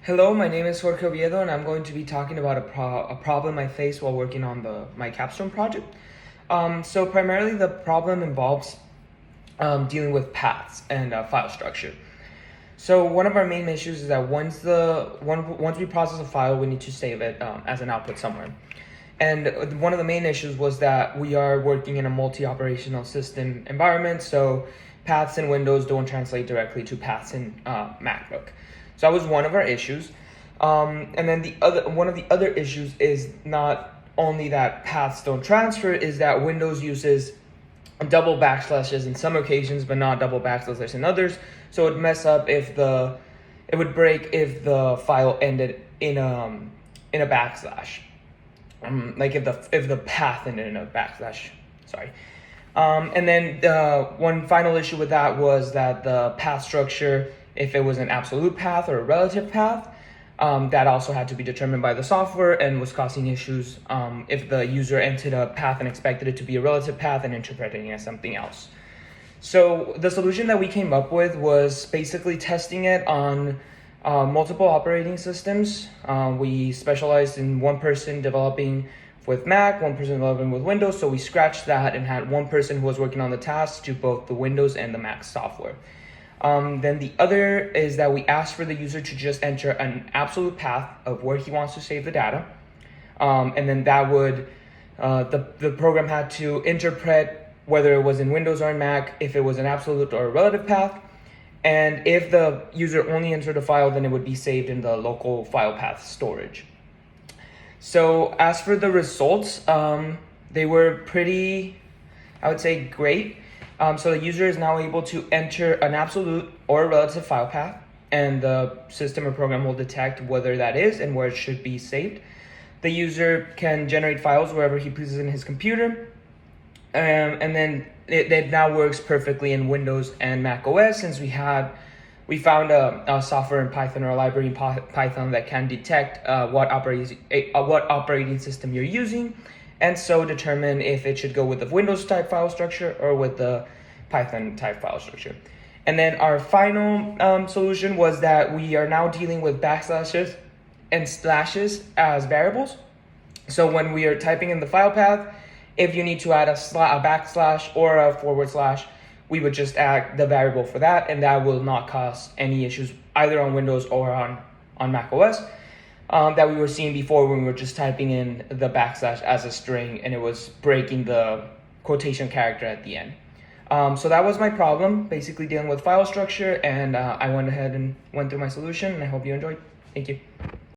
Hello, my name is Jorge Oviedo, and I'm going to be talking about a problem I faced while working on my Capstone project. So primarily the problem involves dealing with paths and file structure. So one of our main issues is that once we process a file, we need to save it as an output somewhere. And one of the main issues was that we are working in a multi-operational system environment, so paths in Windows don't translate directly to paths in MacBook. So that was one of our issues. And then one of the other issues is not only that paths don't transfer, is that Windows uses double backslashes in some occasions, but not double backslashes in others. So it would mess up it would break if the file ended in a backslash. Like if the path ended in a backslash, sorry. And then one final issue with that was that the path structure, if it was an absolute path or a relative path, that also had to be determined by the software and was causing issues if the user entered a path and expected it to be a relative path and interpreting it as something else. So the solution that we came up with was basically testing it on multiple operating systems. We specialized in one person developing with Mac, one person developing with Windows, so we scratched that and had one person who was working on the tasks to both the Windows and the Mac software. Then the other is that we asked for the user to just enter an absolute path of where he wants to save the data. And then that would, the program had to interpret whether it was in Windows or in Mac, if it was an absolute or a relative path. And if the user only entered a file, then it would be saved in the local file path storage. So as for the results, they were pretty, I would say, great. So the user is now able to enter an absolute or a relative file path, and the system or program will detect whether that is and where it should be saved. The user can generate files wherever he pleases in his computer, and then it now works perfectly in Windows and Mac OS, since we found a software in Python or a library in Python that can detect what operating system you're using, and so determine if it should go with the Windows type file structure or with the Python type file structure. And then our final solution was that we are now dealing with backslashes and slashes as variables. So when we are typing in the file path, if you need to add a backslash or a forward slash, we would just add the variable for that, and that will not cause any issues either on Windows or on Mac OS that we were seeing before when we were just typing in the backslash as a string and it was breaking the quotation character at the end. So that was my problem, basically dealing with file structure, and I went ahead and went through my solution, and I hope you enjoyed. Thank you.